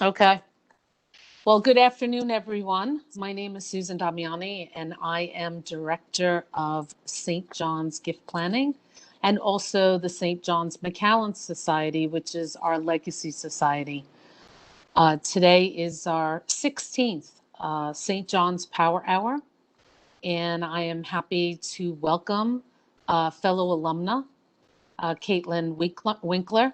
Okay. Well, good afternoon, everyone. My name is Susan Damiani, and I am Director of St. John's Gift Planning and also the St. John's McAllen Society, which is our legacy society. Today is our 16th St. John's Power Hour, and I am happy to welcome fellow alumna, Caitlin Winkler.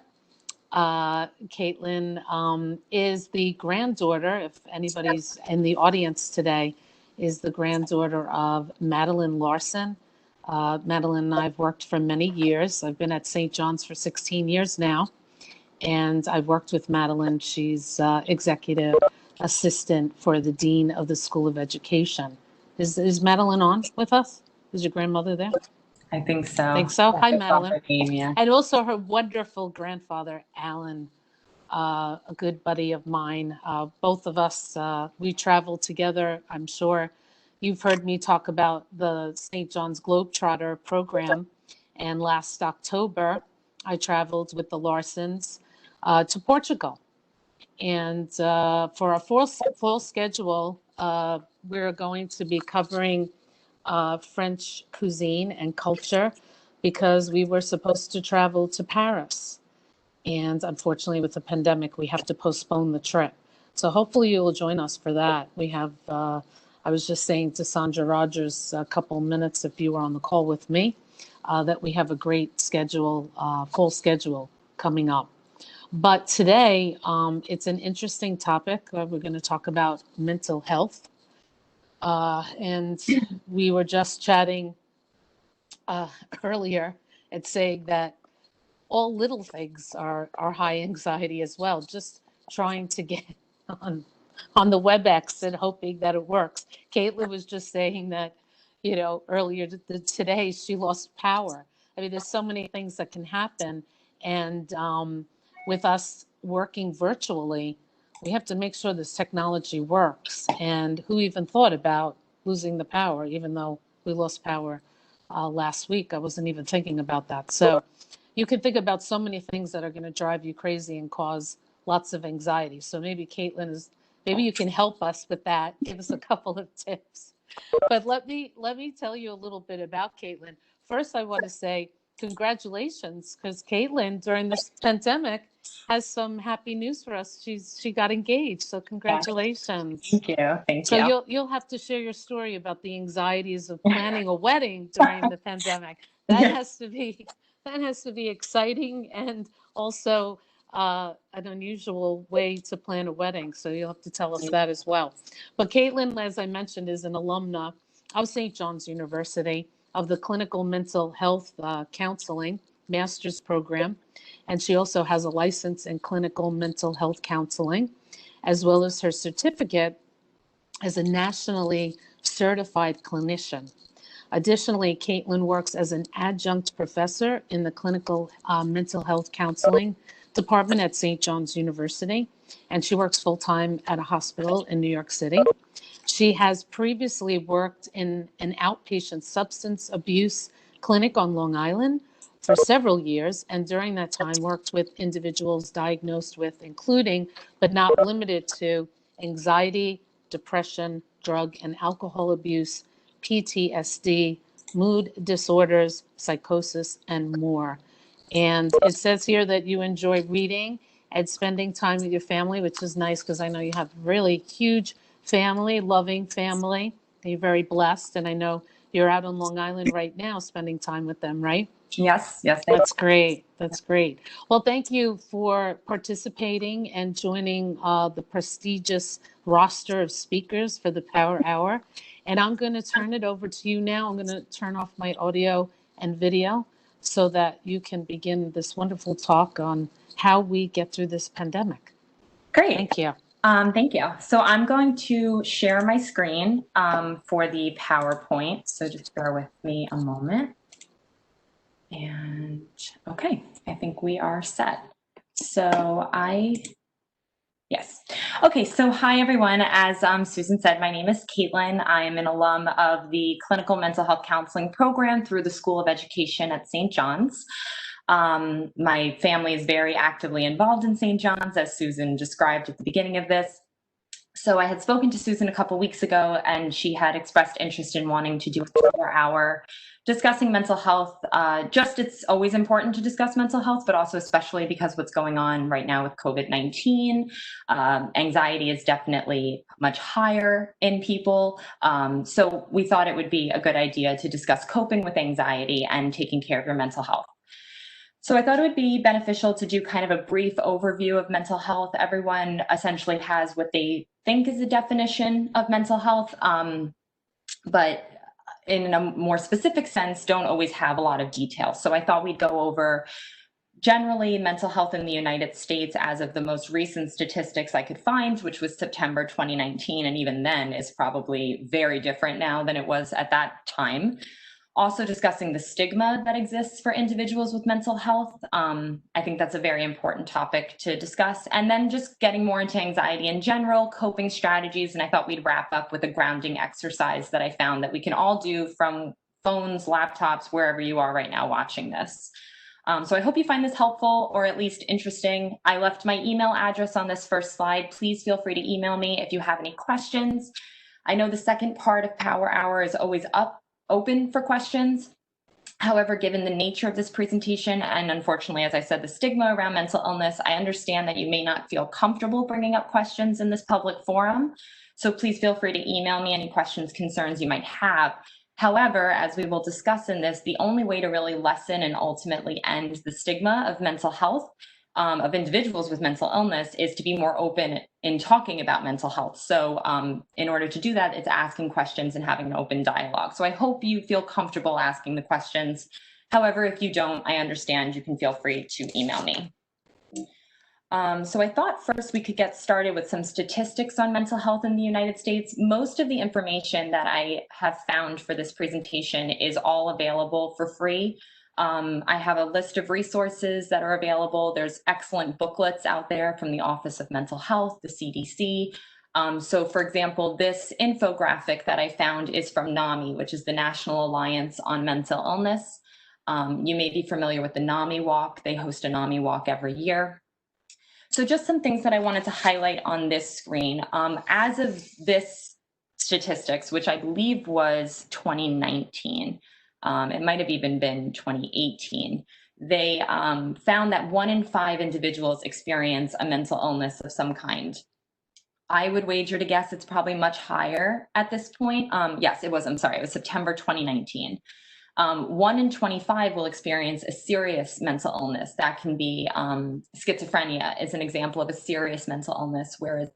Caitlin is the granddaughter, if anybody's in the audience today, is the granddaughter of Madeline Larson. Madeline and I have worked for many years. I've been at St. John's for 16 years now, and I've worked with Madeline. She's executive assistant for the Dean of the School of Education. Is Madeline on with us? Is your grandmother there? I think so. Think so. Hi, Madeline. Name, yeah. And also her wonderful grandfather, Alan, a good buddy of mine. Both of us, we traveled together. I'm sure you've heard me talk about the St. John's Globetrotter program. And last October, I traveled with the Larsons to Portugal. And for our full schedule, we're going to be covering French cuisine and culture because we were supposed to travel to Paris. And unfortunately, with the pandemic, we have to postpone the trip. So hopefully you will join us for that. We have, I was just saying to Sandra Rogers a couple minutes, if you were on the call with me, that we have a great schedule, full schedule coming up. But today, it's an interesting topic. We're going to talk about mental health. And we were just chatting earlier and saying that all little things are high anxiety as well. Just trying to get on the WebEx and hoping that it works. Caitlin was just saying that, earlier today she lost power. I mean, there's so many things that can happen, and with us working virtually, we have to make sure this technology works. And who even thought about losing the power? Even though we lost power last week, I wasn't even thinking about that. So you can think about so many things that are going to drive you crazy and cause lots of anxiety. So maybe maybe you can help us with that. Give us a couple of tips. But let me tell you a little bit about Caitlin. First, I want to say congratulations, because Caitlin, during this pandemic, has some happy news for us. She got engaged. So congratulations. Thank you. Thank So you. you'll have to share your story about the anxieties of planning a wedding during the pandemic. That has to be exciting, and also an unusual way to plan a wedding. So you'll have to tell us that as well. But Caitlin, as I mentioned, is an alumna of St. John's University of the Clinical Mental Health Counseling Master's Program. And she also has a license in clinical mental health counseling, as well as her certificate as a nationally certified clinician. Additionally, Caitlin works as an adjunct professor in the clinical mental health counseling department at St. John's University, and she works full-time at a hospital in New York City. She has previously worked in an outpatient substance abuse clinic on Long Island for several years, and during that time worked with individuals diagnosed with, including but not limited to, anxiety, depression, drug and alcohol abuse, PTSD, mood disorders, psychosis, and more. And it says here that you enjoy reading and spending time with your family, which is nice because I know you have really huge family, loving family. You're very blessed. And I know you're out on Long Island right now spending time with them, right? Yes. That's great. That's great. Well, thank you for participating and joining the prestigious roster of speakers for the Power Hour. And I'm going to turn it over to you now. I'm going to turn off my audio and video so that you can begin this wonderful talk on how we get through this pandemic. Great. Thank you. Thank you. So I'm going to share my screen for the PowerPoint. So just bear with me a moment. And okay, I think we are set. So yes. Okay, so hi everyone. As Susan said, my name is Caitlin. I am an alum of the Clinical Mental Health Counseling Program through the School of Education at St. John's. My family is very actively involved in St. John's, as Susan described at the beginning of this. So I had spoken to Susan a couple weeks ago, and she had expressed interest in wanting to do a 4-hour discussing mental health. It's always important to discuss mental health, but also especially because what's going on right now with COVID-19, anxiety is definitely much higher in people. So we thought it would be a good idea to discuss coping with anxiety and taking care of your mental health. So I thought it would be beneficial to do kind of a brief overview of mental health. Everyone essentially has what they think is a definition of mental health, but in a more specific sense, don't always have a lot of detail. So I thought we'd go over generally mental health in the United States as of the most recent statistics I could find, which was September 2019. And even then is probably very different now than it was at that time. Also discussing the stigma that exists for individuals with mental health. I think that's a very important topic to discuss. And then just getting more into anxiety in general, coping strategies. And I thought we'd wrap up with a grounding exercise that I found that we can all do from phones, laptops, wherever you are right now watching this. So I hope you find this helpful or at least interesting. I left my email address on this first slide. Please feel free to email me if you have any questions. I know the second part of Power Hour is always open for questions. However, given the nature of this presentation, and unfortunately, as I said, the stigma around mental illness, I understand that you may not feel comfortable bringing up questions in this public forum. So please feel free to email me any questions, concerns you might have. However, as we will discuss in this, the only way to really lessen and ultimately end the stigma of mental health of individuals with mental illness is to be more open in talking about mental health. So in order to do that, it's asking questions and having an open dialogue. So I hope you feel comfortable asking the questions. However, if you don't, I understand. You can feel free to email me. So I thought first we could get started with some statistics on mental health in the United States. Most of the information that I have found for this presentation is all available for free. I have a list of resources that are available. There's excellent booklets out there from the Office of Mental Health, the CDC. So for example, this infographic that I found is from NAMI, which is the National Alliance on Mental Illness. You may be familiar with the NAMI Walk. They host a NAMI Walk every year. So just some things that I wanted to highlight on this screen. As of this statistics, which I believe was 2019, it might have even been 2018. They found that 1 in 5 individuals experience a mental illness of some kind. I would wager to guess it's probably much higher at this point. Yes, it was, I'm sorry, it was September 2019. 1 in 25 will experience a serious mental illness. That can be schizophrenia is an example of a serious mental illness, whereas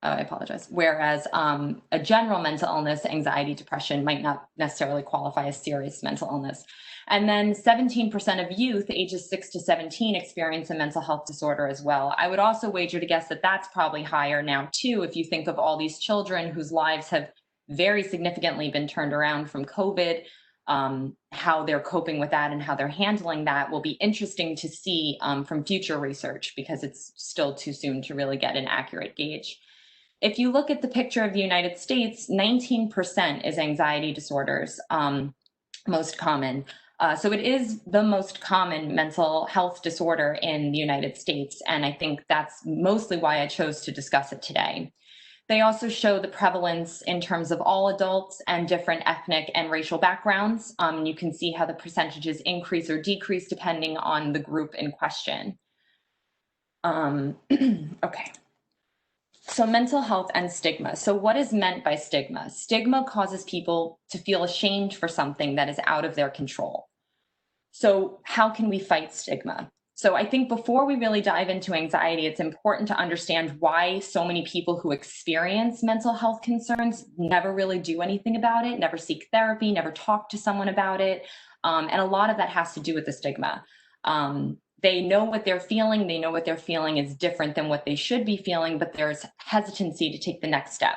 I apologize. Whereas a general mental illness, anxiety, depression, might not necessarily qualify as serious mental illness. And then 17% of youth ages 6 to 17 experience a mental health disorder as well. I would also wager to guess that that's probably higher now too, if you think of all these children whose lives have very significantly been turned around from COVID. How they're coping with that and how they're handling that will be interesting to see from future research, because it's still too soon to really get an accurate gauge. If you look at the picture of the United States, 19% is anxiety disorders, most common. So it is the most common mental health disorder in the United States, and I think that's mostly why I chose to discuss it today. They also show the prevalence in terms of all adults and different ethnic and racial backgrounds. You can see how the percentages increase or decrease depending on the group in question. Okay. So mental health and stigma. So what is meant by stigma? Stigma causes people to feel ashamed for something that is out of their control. So how can we fight stigma? So I think before we really dive into anxiety, it's important to understand why so many people who experience mental health concerns never really do anything about it, never seek therapy, never talk to someone about it. And a lot of that has to do with the stigma. They know what they're feeling. They know what they're feeling is different than what they should be feeling, but there's hesitancy to take the next step.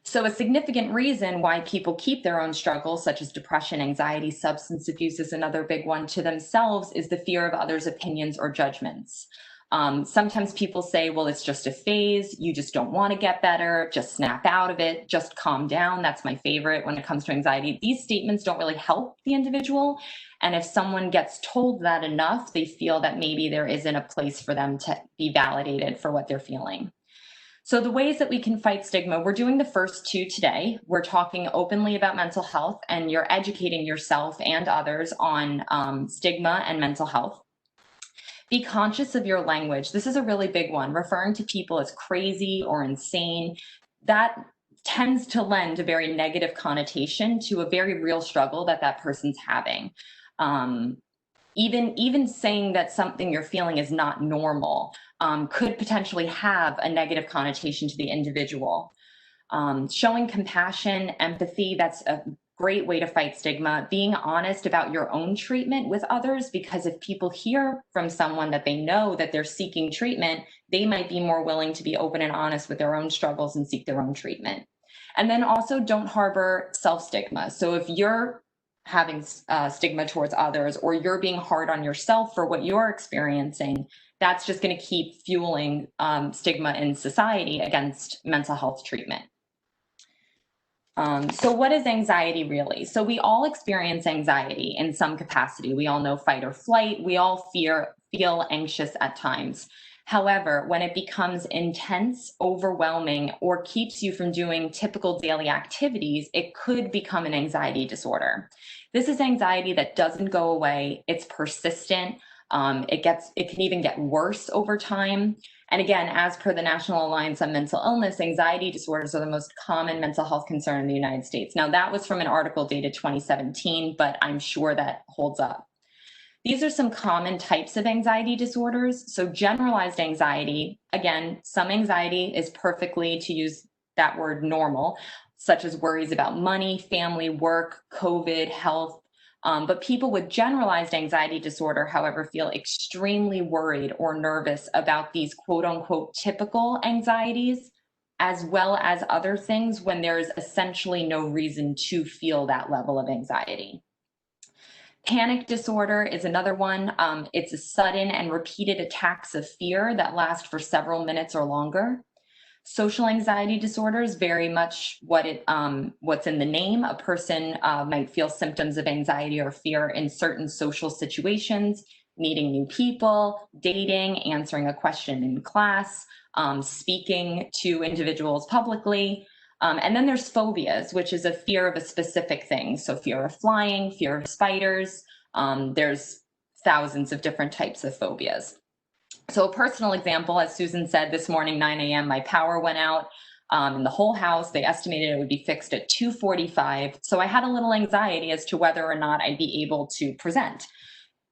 So a significant reason why people keep their own struggles, such as depression, anxiety, substance abuse is another big one, to themselves is the fear of others' opinions or judgments. Sometimes people say, well, it's just a phase. You just don't want to get better. Just snap out of it. Just calm down. That's my favorite when it comes to anxiety. These statements don't really help the individual. And if someone gets told that enough, they feel that maybe there isn't a place for them to be validated for what they're feeling. So the ways that we can fight stigma, we're doing the first two today. We're talking openly about mental health, and you're educating yourself and others on stigma and mental health. Be conscious of your language. This is a really big one. Referring to people as crazy or insane, that tends to lend a very negative connotation to a very real struggle that that person's having. Even saying that something you're feeling is not normal could potentially have a negative connotation to the individual. Showing compassion, empathy, that's a great way to fight stigma. Being honest about your own treatment with others, because if people hear from someone that they know that they're seeking treatment, they might be more willing to be open and honest with their own struggles and seek their own treatment. And then also don't harbor self-stigma. So if you're having stigma towards others, or you're being hard on yourself for what you're experiencing, that's just going to keep fueling stigma in society against mental health treatment. So what is anxiety really? So we all experience anxiety in some capacity. We all know fight or flight. We all feel anxious at times. However, when it becomes intense, overwhelming, or keeps you from doing typical daily activities, it could become an anxiety disorder. This is anxiety that doesn't go away. It's persistent. It can even get worse over time. And again, as per the National Alliance on Mental Illness, anxiety disorders are the most common mental health concern in the United States. Now, that was from an article dated 2017, but I'm sure that holds up. These are some common types of anxiety disorders. So generalized anxiety, again, some anxiety is perfectly, to use that word, normal, such as worries about money, family, work, COVID, health. But people with generalized anxiety disorder, however, feel extremely worried or nervous about these quote unquote typical anxieties, as well as other things when there's essentially no reason to feel that level of anxiety. Panic disorder is another one. It's a sudden and repeated attacks of fear that last for several minutes or longer. Social anxiety disorder is very much what's in the name. A person might feel symptoms of anxiety or fear in certain social situations, meeting new people, dating, answering a question in class, speaking to individuals publicly. And then there's phobias, which is a fear of a specific thing. So fear of flying, fear of spiders. There's thousands of different types of phobias. So a personal example, as Susan said, this morning, 9 a.m., my power went out in the whole house. They estimated it would be fixed at 2:45. So I had a little anxiety as to whether or not I'd be able to present.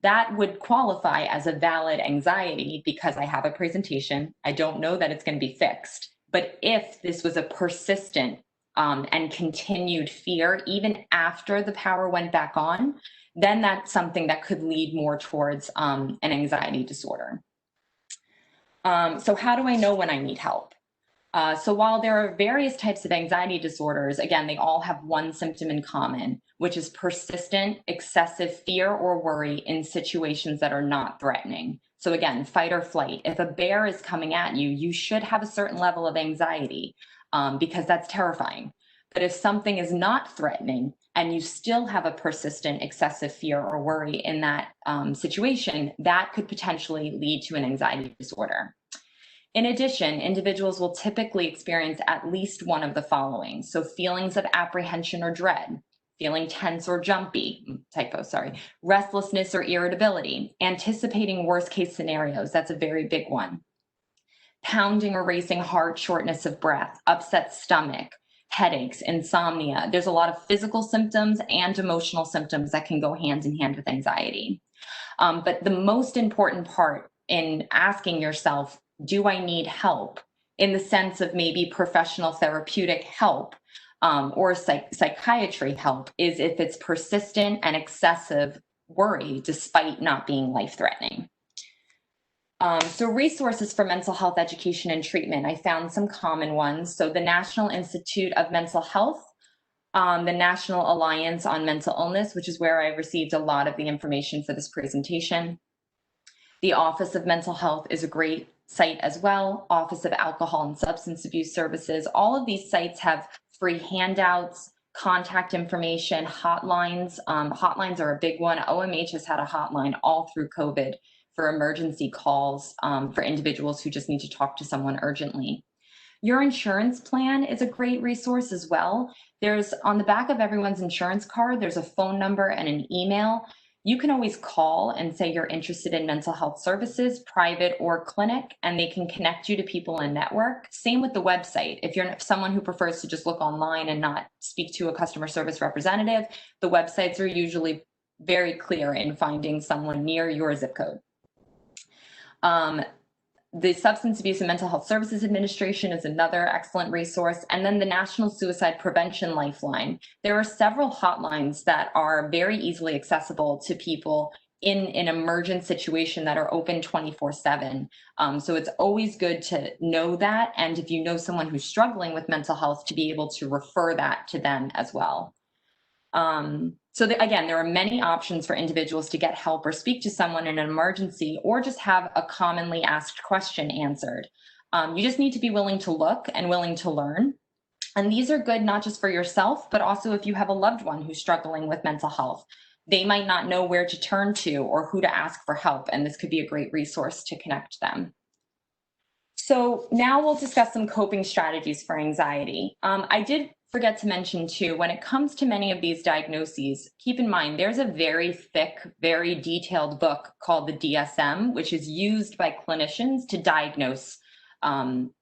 That would qualify as a valid anxiety because I have a presentation. I don't know that it's going to be fixed. But if this was a persistent and continued fear, even after the power went back on, then that's something that could lead more towards an anxiety disorder. So how do I know when I need help? So while there are various types of anxiety disorders, again, they all have one symptom in common, which is persistent, excessive fear or worry in situations that are not threatening. So again, fight or flight. If a bear is coming at you, you should have a certain level of anxiety because that's terrifying. But if something is not threatening and you still have a persistent excessive fear or worry in that situation, that could potentially lead to an anxiety disorder. In addition, individuals will typically experience at least one of the following. So feelings of apprehension or dread, feeling tense or jumpy, restlessness or irritability, anticipating worst case scenarios, that's a very big one. Pounding or racing heart, shortness of breath, upset stomach, headaches, insomnia. There's a lot of physical symptoms and emotional symptoms that can go hand in hand with anxiety. But the most important part in asking yourself, do I need help, in the sense of maybe professional therapeutic help or psychiatry help, is if it's persistent and excessive worry despite not being life-threatening. So resources for mental health education and treatment, I found some common ones. So the National Institute of Mental Health, the National Alliance on Mental Illness, which is where I received a lot of the information for this presentation. The Office of Mental Health is a great site as well. Office of Alcohol and Substance Abuse Services. All of these sites have free handouts, contact information, hotlines. Hotlines are a big one. OMH has had a hotline all through COVID for emergency calls for individuals who just need to talk to someone urgently. Your insurance plan is a great resource as well. There's on the back of everyone's insurance card, there's a phone number and an email. You can always call and say you're interested in mental health services, private or clinic, and they can connect you to people in network. Same with the website. If you're someone who prefers to just look online and not speak to a customer service representative, the websites are usually very clear in finding someone near your zip code. The Substance Abuse and Mental Health Services Administration is another excellent resource. And then the National Suicide Prevention Lifeline. There are several hotlines that are very easily accessible to people in an emergent situation that are open 24/7. So it's always good to know that. And if you know someone who's struggling with mental health, to be able to refer that to them as well. Again, there are many options for individuals to get help or speak to someone in an emergency or just have a commonly asked question answered. You just need to be willing to look and willing to learn. And these are good not just for yourself, but also if you have a loved one who's struggling with mental health. They might not know where to turn to or who to ask for help, and this could be a great resource to connect them. So now we'll discuss some coping strategies for anxiety. I did forget to mention too, when it comes to many of these diagnoses, keep in mind there's a very thick, very detailed book called the DSM, which is used by clinicians to diagnose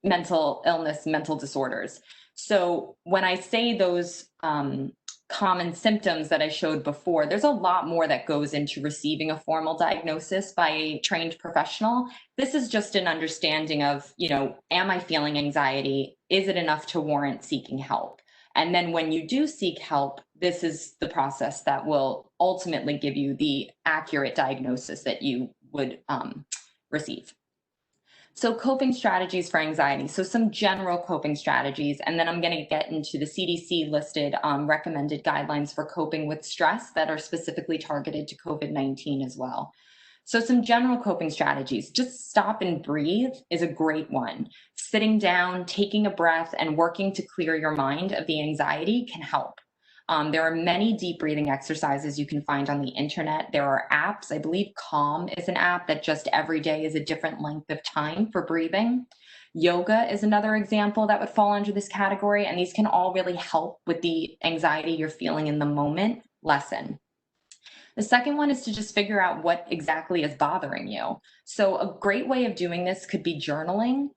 mental illness, mental disorders. So when I say those common symptoms that I showed before, there's a lot more that goes into receiving a formal diagnosis by a trained professional. This is just an understanding of, am I feeling anxiety? Is it enough to warrant seeking help? And then when you do seek help, this is the process that will ultimately give you the accurate diagnosis that you would receive. So coping strategies for anxiety. So some general coping strategies, and then I'm going to get into the CDC listed recommended guidelines for coping with stress that are specifically targeted to COVID-19 as well. So some general coping strategies, just stop and breathe is a great one. Sitting down, taking a breath, and working to clear your mind of the anxiety can help. There are many deep breathing exercises you can find on the internet. There are apps. I believe Calm is an app that just every day is a different length of time for breathing. Yoga is another example that would fall under this category, and these can all really help with the anxiety you're feeling in the moment lessen. The second one is to just figure out what exactly is bothering you. So a great way of doing this could be journaling,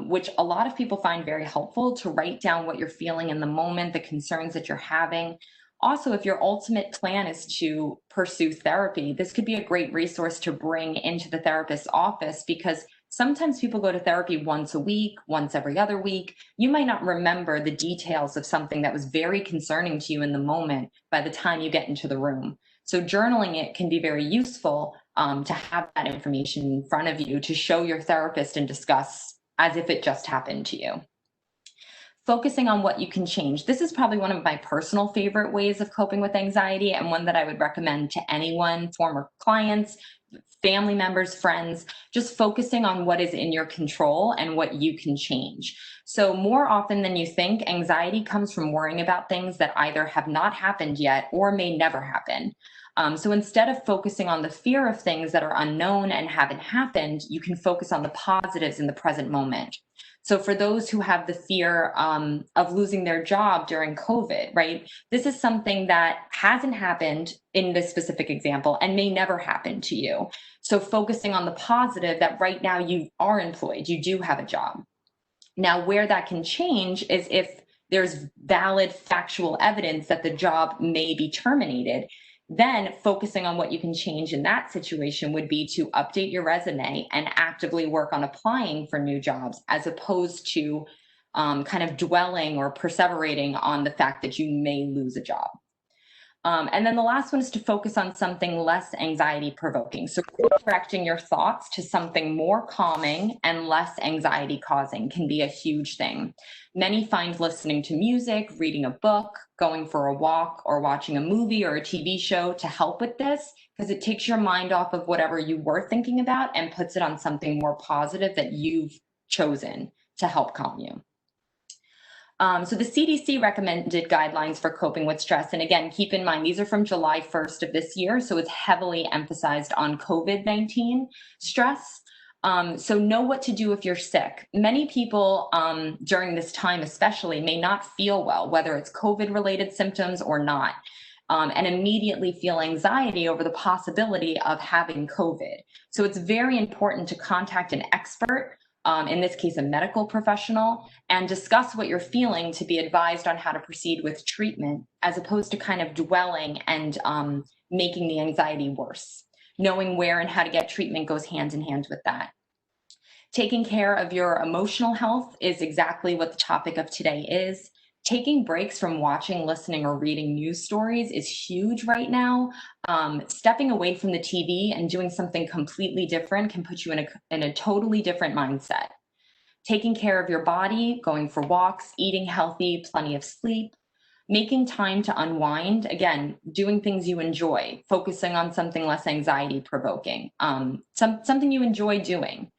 which a lot of people find very helpful, to write down what you're feeling in the moment, the concerns that you're having. Also, if your ultimate plan is to pursue therapy, this could be a great resource to bring into the therapist's office, because sometimes people go to therapy once a week, once every other week. You might not remember the details of something that was very concerning to you in the moment by the time you get into the room. So journaling it can be very useful to have that information in front of you to show your therapist and discuss as if it just happened to you. Focusing on what you can change. This is probably one of my personal favorite ways of coping with anxiety, and one that I would recommend to anyone, former clients, family members, friends, just focusing on what is in your control and what you can change. So more often than you think, anxiety comes from worrying about things that either have not happened yet or may never happen. So instead of focusing on the fear of things that are unknown and haven't happened, you can focus on the positives in the present moment. So for those who have the fear of losing their job during COVID, right? This is something that hasn't happened in this specific example and may never happen to you. So focusing on the positive that right now you are employed, you do have a job. Now, where that can change is if there's valid factual evidence that the job may be terminated. Then focusing on what you can change in that situation would be to update your resume and actively work on applying for new jobs, as opposed to kind of dwelling or perseverating on the fact that you may lose a job. And then the last one is to focus on something less anxiety provoking. So directing your thoughts to something more calming and less anxiety causing can be a huge thing. Many find listening to music, reading a book, going for a walk, or watching a movie or a TV show to help with this, because it takes your mind off of whatever you were thinking about and puts it on something more positive that you've chosen to help calm you. So the CDC recommended guidelines for coping with stress. And again, keep in mind, these are from July 1st of this year. So it's heavily emphasized on COVID-19 stress. So know what to do if you're sick. Many people during this time especially may not feel well, whether it's COVID-related symptoms or not, and immediately feel anxiety over the possibility of having COVID. So it's very important to contact an expert, in this case, a medical professional, and discuss what you're feeling to be advised on how to proceed with treatment, as opposed to kind of dwelling and making the anxiety worse. Knowing where and how to get treatment goes hand in hand with that. Taking care of your emotional health is exactly what the topic of today is. Taking breaks from watching, listening, or reading news stories is huge right now. Stepping away from the TV and doing something completely different can put you in a totally different mindset. Taking care of your body, going for walks, eating healthy, plenty of sleep, making time to unwind, again, doing things you enjoy, focusing on something less anxiety provoking, something you enjoy doing.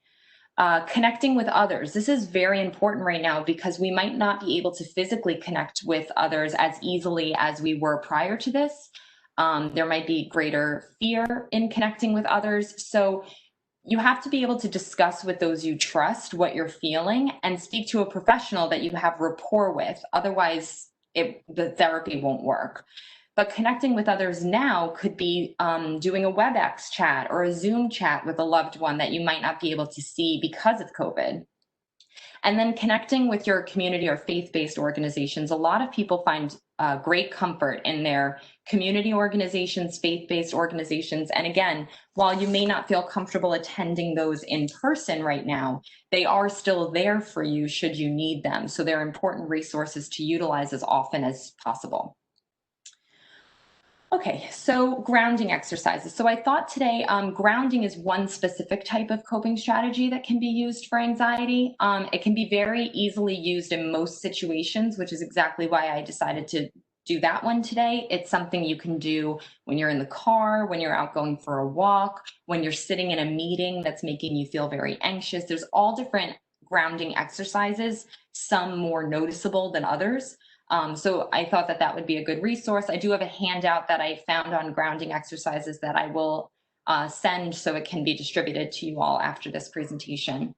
Connecting with others. This is very important right now because we might not be able to physically connect with others as easily as we were prior to this. There might be greater fear in connecting with others. So you have to be able to discuss with those you trust what you're feeling and speak to a professional that you have rapport with. Otherwise, the therapy won't work. But connecting with others now could be doing a WebEx chat or a Zoom chat with a loved one that you might not be able to see because of COVID. And then connecting with your community or faith-based organizations. A lot of people find great comfort in their community organizations, faith-based organizations. And again, while you may not feel comfortable attending those in person right now, they are still there for you should you need them. So they're important resources to utilize as often as possible. Okay, so grounding exercises. So I thought today grounding is one specific type of coping strategy that can be used for anxiety. It can be very easily used in most situations, which is exactly why I decided to do that one today. It's something you can do when you're in the car, when you're out going for a walk, when you're sitting in a meeting that's making you feel very anxious. There's all different grounding exercises, some more noticeable than others. So I thought that that would be a good resource. I do have a handout that I found on grounding exercises that I will send so it can be distributed to you all after this presentation.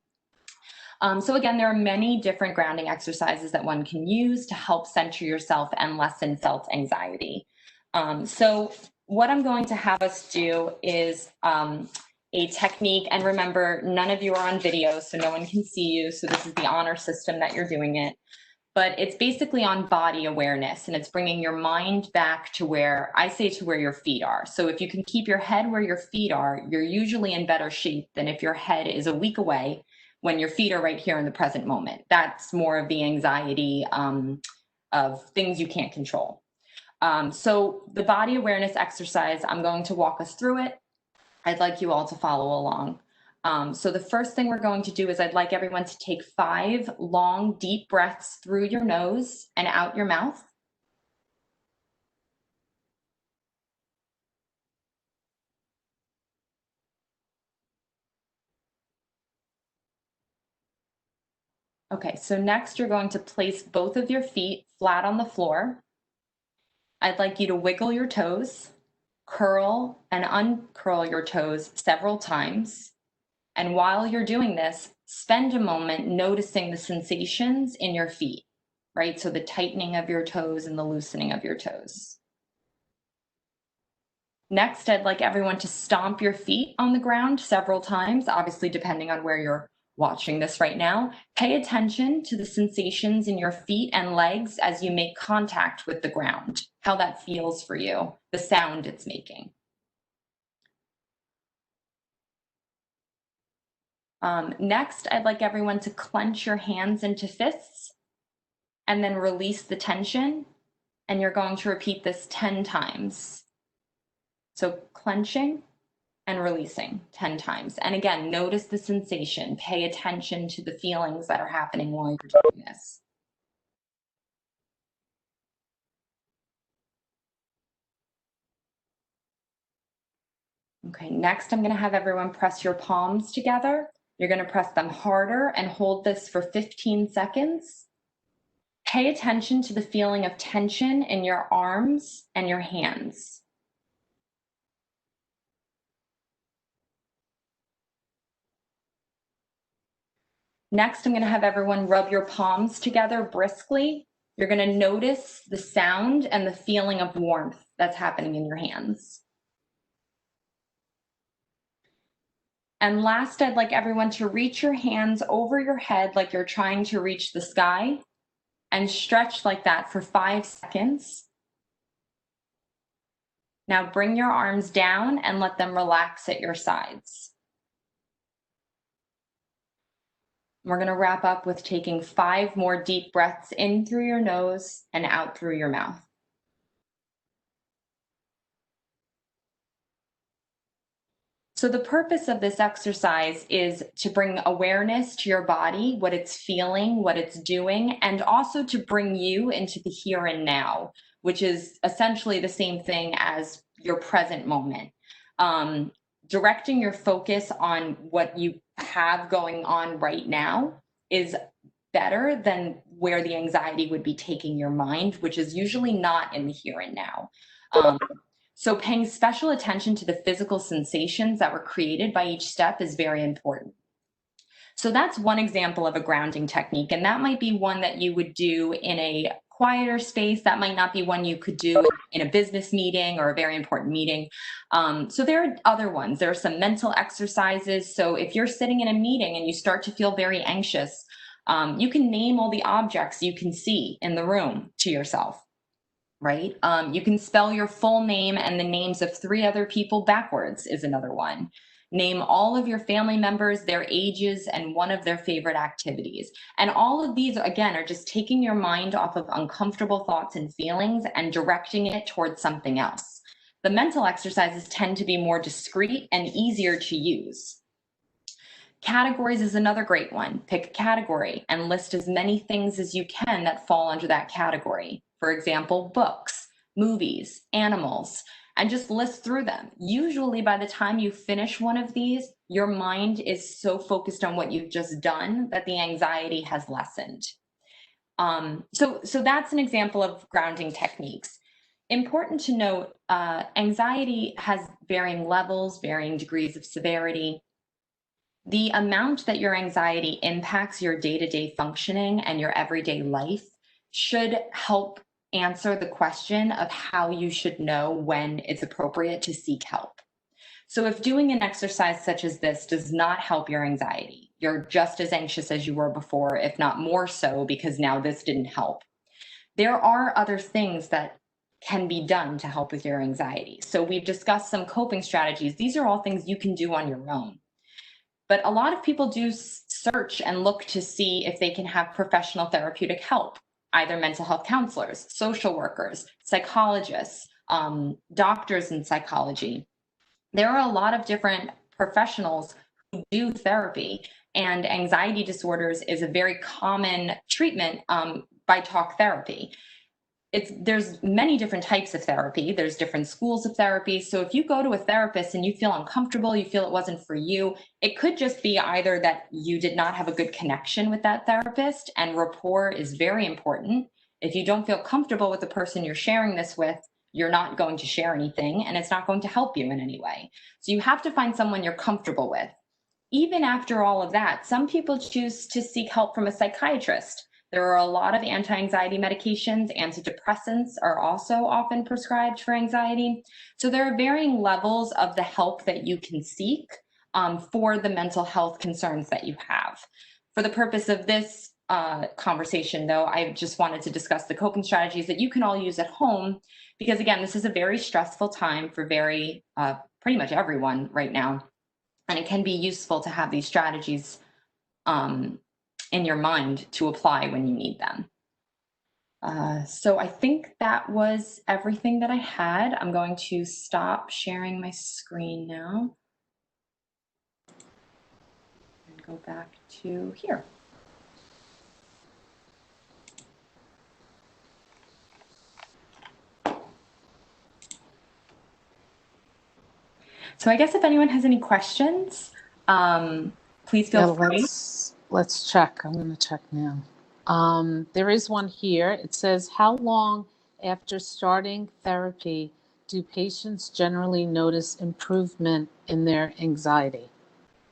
So again, there are many different grounding exercises that one can use to help center yourself and lessen felt anxiety. So what I'm going to have us do is a technique, and remember, none of you are on video, so no one can see you. So this is the honor system that you're doing it. But it's basically on body awareness, and it's bringing your mind back to where your feet are. So if you can keep your head where your feet are, you're usually in better shape than if your head is a week away when your feet are right here in the present moment. That's more of the anxiety of things you can't control. So the body awareness exercise, I'm going to walk us through it. I'd like you all to follow along. So the first thing we're going to do is I'd like everyone to take 5 long, deep breaths through your nose and out your mouth. Okay, so next you're going to place both of your feet flat on the floor. I'd like you to wiggle your toes, curl and uncurl your toes several times. And while you're doing this, spend a moment noticing the sensations in your feet, right? So the tightening of your toes and the loosening of your toes. Next, I'd like everyone to stomp your feet on the ground several times, obviously depending on where you're watching this right now. Pay attention to the sensations in your feet and legs as you make contact with the ground, how that feels for you, the sound it's making. Next, I'd like everyone to clench your hands into fists and then release the tension And you're going to repeat this 10 times. So clenching and releasing 10 times. And again, notice the sensation. Pay attention to the feelings that are happening while you're doing this. Okay, next I'm going to have everyone press your palms together. You're going to press them harder and hold this for 15 seconds. Pay attention to the feeling of tension in your arms and your hands. Next, I'm going to have everyone rub your palms together briskly. You're going to notice the sound and the feeling of warmth that's happening in your hands. And last, I'd like everyone to reach your hands over your head like you're trying to reach the sky and stretch like that for 5 seconds. Now bring your arms down and let them relax at your sides. We're going to wrap up with taking 5 more deep breaths in through your nose and out through your mouth. So the purpose of this exercise is to bring awareness to your body, what it's feeling, what it's doing, and also to bring you into the here and now, which is essentially the same thing as your present moment. Directing your focus on what you have going on right now is better than where the anxiety would be taking your mind, which is usually not in the here and now. So paying special attention to the physical sensations that were created by each step is very important. So that's one example of a grounding technique, and that might be one that you would do in a quieter space. That might not be one you could do in a business meeting or a very important meeting. So there are other ones. There are some mental exercises. So if you're sitting in a meeting and you start to feel very anxious, you can name all the objects you can see in the room to yourself. Right? You can spell your full name and the names of 3 other people backwards is another one. Name all of your family members, their ages, and one of their favorite activities. And all of these, again, are just taking your mind off of uncomfortable thoughts and feelings and directing it towards something else. The mental exercises tend to be more discreet and easier to use. Categories is another great one. Pick a category and list as many things as you can that fall under that category. For example, books, movies, animals, and just list through them. Usually by the time you finish one of these, your mind is so focused on what you've just done that the anxiety has lessened. So that's an example of grounding techniques. Important to note, anxiety has varying levels, varying degrees of severity. The amount that your anxiety impacts your day-to-day functioning and your everyday life should help answer the question of how you should know when it's appropriate to seek help. So if doing an exercise such as this does not help your anxiety, you're just as anxious as you were before, if not more so, because now this didn't help. There are other things that can be done to help with your anxiety. So we've discussed some coping strategies. These are all things you can do on your own. But a lot of people do search and look to see if they can have professional therapeutic help, either mental health counselors, social workers, psychologists, doctors in psychology. There are a lot of different professionals who do therapy, and anxiety disorders is a very common treatment by talk therapy. There's many different types of therapy. There's different schools of therapy. So if you go to a therapist and you feel uncomfortable, you feel it wasn't for you, it could just be either that you did not have a good connection with that therapist, and rapport is very important. If you don't feel comfortable with the person you're sharing this with, you're not going to share anything, and it's not going to help you in any way. So you have to find someone you're comfortable with. Even after all of that, some people choose to seek help from a psychiatrist. There are a lot of anti-anxiety medications. Antidepressants are also often prescribed for anxiety. So there are varying levels of the help that you can seek for the mental health concerns that you have. For the purpose of this conversation, though, I just wanted to discuss the coping strategies that you can all use at home, because again, this is a very stressful time for pretty much everyone right now. And it can be useful to have these strategies in your mind to apply when you need them. So I think that was everything that I had. I'm going to stop sharing my screen now and go back to here. So I guess if anyone has any questions, please feel free. Let's check. I'm going to check now. There is one here. It says, how long after starting therapy do patients generally notice improvement in their anxiety?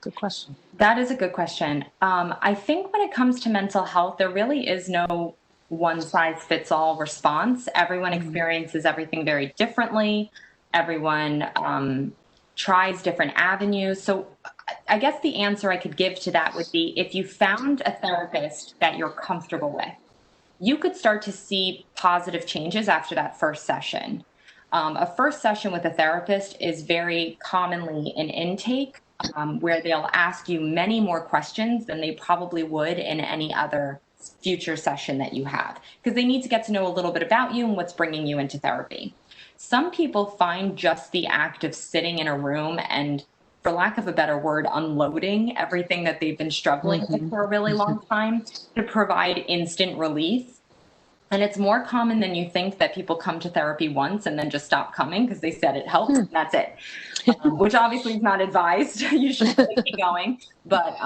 Good question. That is a good question. I think when it comes to mental health, there really is no one size fits all response. Everyone experiences everything very differently. Everyone tries different avenues. So I guess the answer I could give to that would be, if you found a therapist that you're comfortable with, you could start to see positive changes after that first session. A first session with a therapist is very commonly an intake, where they'll ask you many more questions than they probably would in any other future session that you have, because they need to get to know a little bit about you and what's bringing you into therapy. Some people find just the act of sitting in a room and, for lack of a better word, unloading everything that they've been struggling with for a really long time to provide instant relief. And it's more common than you think that people come to therapy once and then just stop coming because they said it helped, and that's it. Which obviously is not advised. You should keep going. But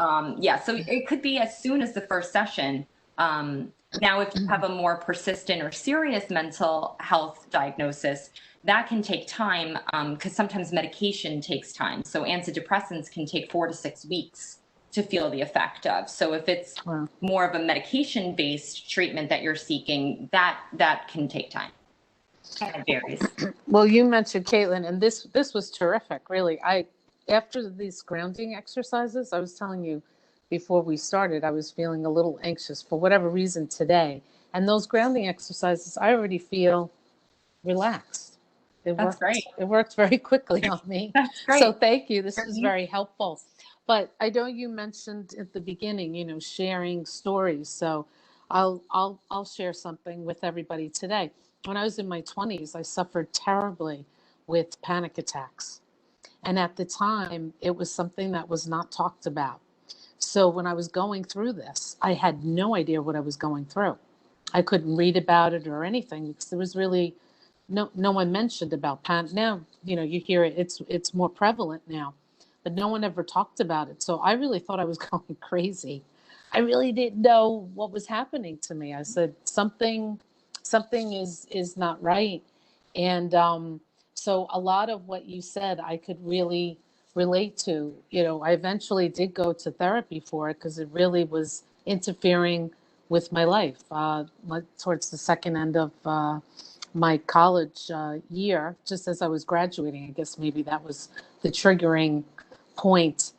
yeah, so it could be as soon as the first session. Now, if you have a more persistent or serious mental health diagnosis, that can take time, because sometimes medication takes time. So antidepressants can take 4 to 6 weeks to feel the effect of. So if it's more of a medication-based treatment that you're seeking, that can take time. It varies. Well, you mentioned Caitlin, and this was terrific, really. After these grounding exercises, I was telling you before we started, I was feeling a little anxious for whatever reason today. And those grounding exercises, I already feel relaxed. That's great. It worked very quickly on me. That's great. So thank you. This was very helpful. But I know you mentioned at the beginning, sharing stories. So I'll share something with everybody today. When I was in my 20s, I suffered terribly with panic attacks. And at the time, it was something that was not talked about. So when I was going through this, I had no idea what I was going through. I couldn't read about it or anything because there was really no one mentioned about panic. Now, you hear it, it's more prevalent now, but no one ever talked about it. So I really thought I was going crazy. I really didn't know what was happening to me. I said, something is not right. And so a lot of what you said, I could really relate to. I eventually did go to therapy for it because it really was interfering with my life. Towards the second end of my college year, just as I was graduating, I guess maybe that was the triggering point.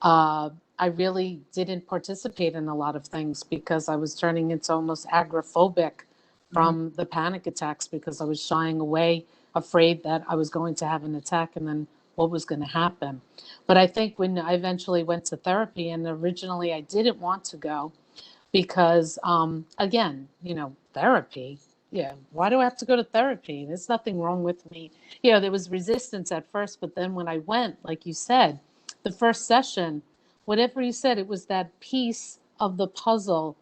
I really didn't participate in a lot of things because I was turning into almost agoraphobic from the panic attacks, because I was shying away, afraid that I was going to have an attack and then what was going to happen. But I think when I eventually went to therapy, and originally I didn't want to go because, again, therapy. Yeah, why do I have to go to therapy? There's nothing wrong with me. There was resistance at first, but then when I went, like you said, the first session, whatever you said, it was that piece of the puzzle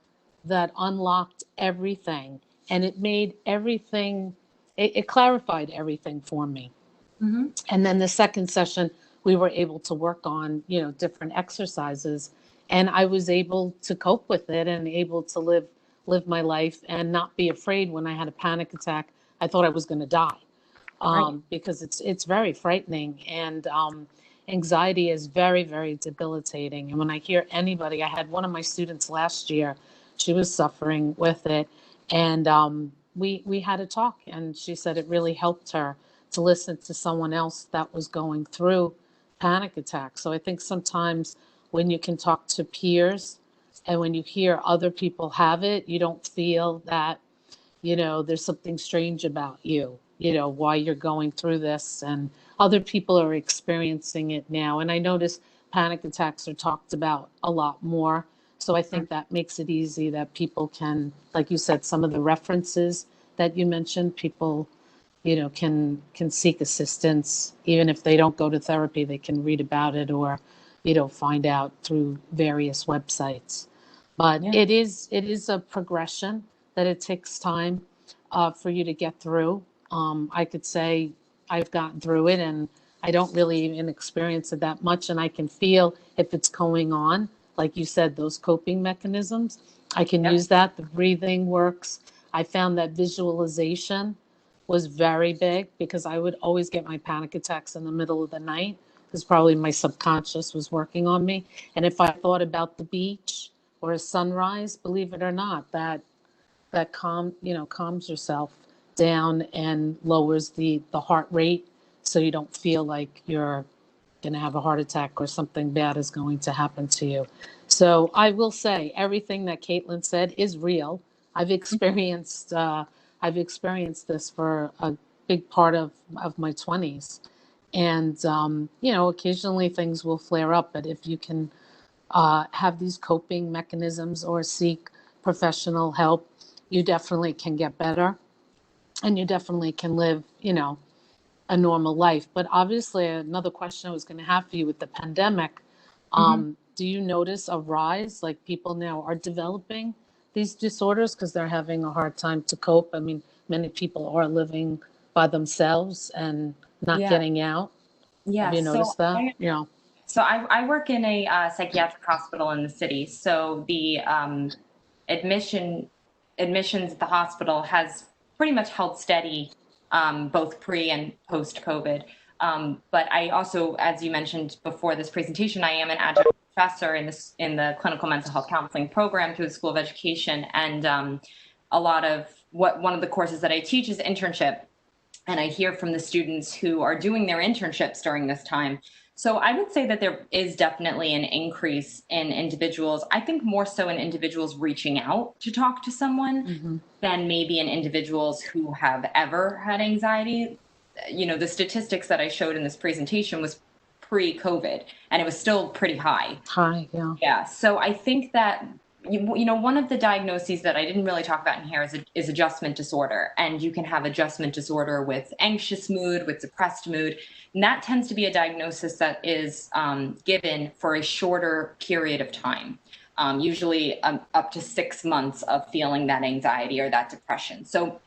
that unlocked everything. And it made everything, it clarified everything for me. And then the second session, we were able to work on, different exercises. And I was able to cope with it and able to live my life and not be afraid when I had a panic attack. I thought I was going to die. Because it's very frightening, and anxiety is very, very debilitating. And when I hear anybody, I had one of my students last year, she was suffering with it, and we had a talk, and she said it really helped her to listen to someone else that was going through panic attacks. So I think sometimes when you can talk to peers and when you hear other people have it, you don't feel that there's something strange about you, why you're going through this, and other people are experiencing it now. And I notice panic attacks are talked about a lot more So I think that makes it easy that people can, like you said, some of the references that you mentioned, people, can seek assistance. Even if they don't go to therapy, they can read about it or, find out through various websites. But Yeah. it is a progression that it takes time for you to get through. I could say I've gotten through it and I don't really even experience it that much, and I can feel if it's going on. Like you said, those coping mechanisms, I can Yep. use that. The breathing works. I found that visualization was very big because I would always get my panic attacks in the middle of the night because probably my subconscious was working on me. And if I thought about the beach or a sunrise, believe it or not, that calms yourself down and lowers the heart rate so you don't feel like you're going to have a heart attack or something bad is going to happen to you. So I will say everything that Caitlin said is real. I've experienced uh, I've experienced this for a big part of my 20s. And, occasionally things will flare up, but if you can have these coping mechanisms or seek professional help, you definitely can get better and you definitely can live, a normal life. But obviously, another question I was going to have for you with the pandemic, Mhm. do you notice a rise? Like people now are developing these disorders because they're having a hard time to cope. I mean, many people are living by themselves and not Yeah. getting out. Have Yeah. you So noticed that? I Yeah. so I work in a psychiatric hospital in the city. So the admission admissions at the hospital has pretty much held steady, both pre and post COVID. But I also, as you mentioned before this presentation, I am an adjunct professor in the clinical mental health counseling program through the School of Education, and a lot of one of the courses that I teach is internship, and I hear from the students who are doing their internships during this time. So I would say that there is definitely an increase in individuals. I think more so in individuals reaching out to talk to someone Hmm. than maybe in individuals who have ever had anxiety. The statistics that I showed in this presentation was pre-COVID, and it was still pretty high. Hi. Yeah. Yeah. So I think that one of the diagnoses that I didn't really talk about in here is adjustment disorder, and you can have adjustment disorder with anxious mood, with depressed mood, and that tends to be a diagnosis that is given for a shorter period of time. Usually up to 6 months of feeling that anxiety or that depression. So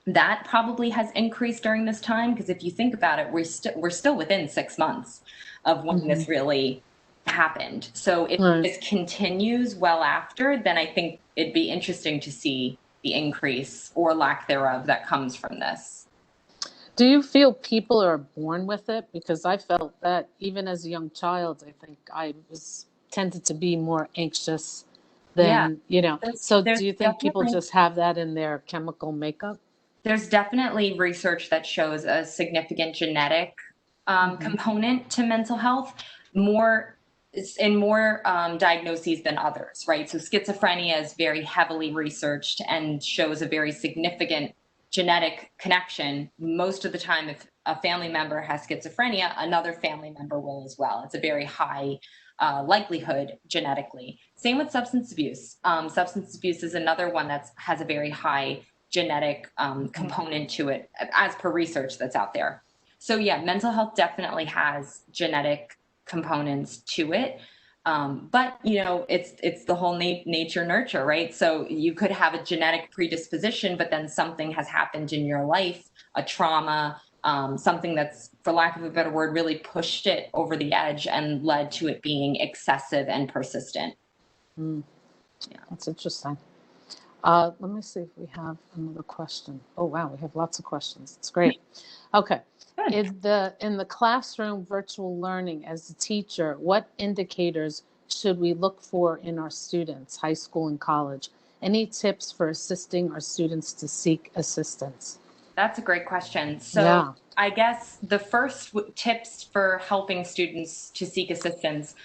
that probably has increased during this time, because if you think about it, we're still within 6 months of when Hmm. this really happened. So if Right. this continues well after, then I think it'd be interesting to see the increase or lack thereof that comes from this. Do you feel people are born with it? Because I felt that even as a young child, I think I was tended to be more anxious Yeah, than. there's So there's do you think people definitely just have that in their chemical makeup? there's definitely research that shows a significant genetic Hmm. component to mental health, more in more diagnoses than others, right? So schizophrenia is very heavily researched and shows a very significant genetic connection. Most of the time, if a family member has schizophrenia, another family member will as well. It's a very high likelihood genetically. Same with substance abuse. Substance abuse is another one that has a very high genetic component to it, as per research that's out there. So yeah, mental health definitely has genetic components to it. But it's the whole nature nurture, right? So you could have a genetic predisposition, but then something has happened in your life, a trauma, something that's, for lack of a better word, really pushed it over the edge and led to it being excessive and persistent. Mm, Yeah. that's interesting. Let me see if we have another question. Oh wow, we have lots of questions. It's great. Okay. Good. In the classroom virtual learning as a teacher, what indicators should we look for in our students, high school and college? Any tips for assisting our students to seek assistance? That's a great question. So Yeah. I guess the first tips for helping students to seek assistance,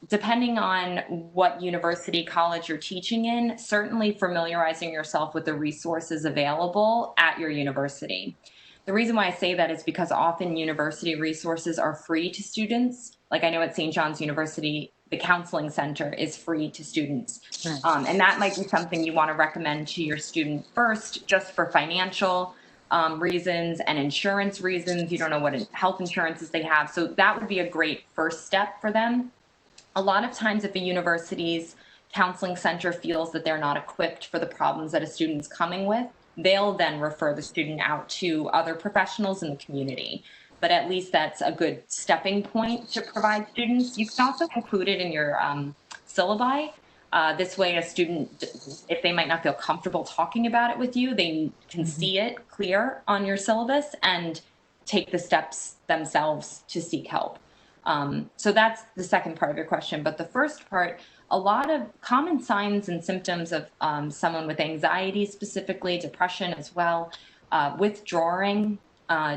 depending on what university, college you're teaching in, certainly familiarizing yourself with the resources available at your university. The reason why I say that is because often university resources are free to students. Like I know at St. John's University, the counseling center is free to students. Right. And that might be something you want to recommend to your student first, just for financial reasons and insurance reasons. You don't know what health insurances they have. So that would be a great first step for them. A lot of times if a university's counseling center feels that they're not equipped for the problems that a student's coming with, they'll then refer the student out to other professionals in the community. But at least that's a good stepping point to provide students. You can also include it in your syllabi. This way a student, if they might not feel comfortable talking about it with you, they can see it clear on your syllabus and take the steps themselves to seek help. So that's the second part of your question. But the first part, a lot of common signs and symptoms of someone with anxiety, specifically depression as well, withdrawing,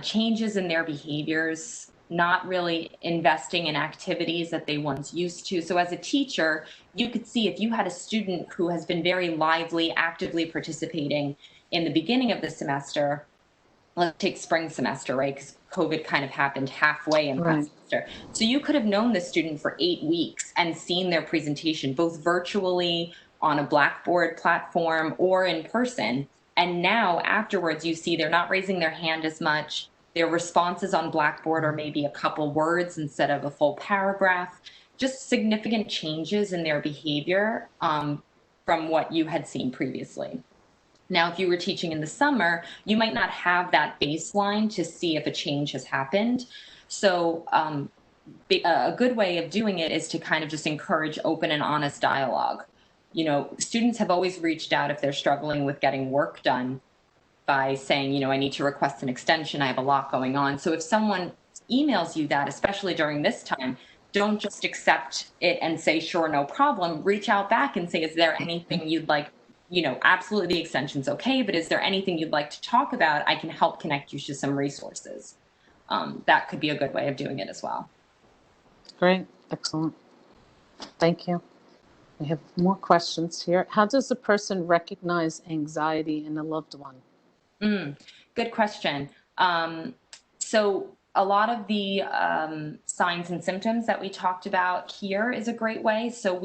changes in their behaviors, not really investing in activities that they once used to. So as a teacher, you could see if you had a student who has been very lively, actively participating in the beginning of the semester. Let's take spring semester, right? Because COVID kind of happened halfway in that semester. So you could have known the student for 8 weeks and seen their presentation, both virtually on a Blackboard platform or in person. And now afterwards, you see they're not raising their hand as much. Their responses on Blackboard are maybe a couple words instead of a full paragraph. Just significant changes in their behavior from what you had seen previously. Now, if you were teaching in the summer, you might not have that baseline to see if a change has happened. So a good way of doing it is to kind of just encourage open and honest dialogue. You know, students have always reached out if they're struggling with getting work done by saying, you know, I need to request an extension. I have a lot going on. So if someone emails you that, especially during this time, don't just accept it and say, sure, no problem. Reach out back and say, is there anything you'd like? You know, absolutely the extension's okay, but is there anything you'd like to talk about? I can help connect you to some resources. That could be a good way of doing it as well. Great. Excellent. Thank you. We have more questions here. How does a person recognize anxiety in a loved one? Good question. So a lot of the signs and symptoms that we talked about here is a great way. So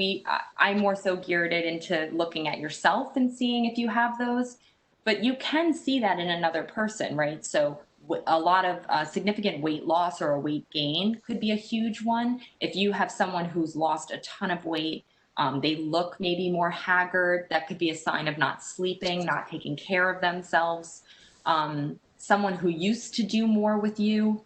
I more so geared it into looking at yourself and seeing if you have those, but you can see that in another person, right? So a lot of significant weight loss or a weight gain could be a huge one. If you have someone who's lost a ton of weight, they look maybe more haggard, that could be a sign of not sleeping, not taking care of themselves. Someone who used to do more with you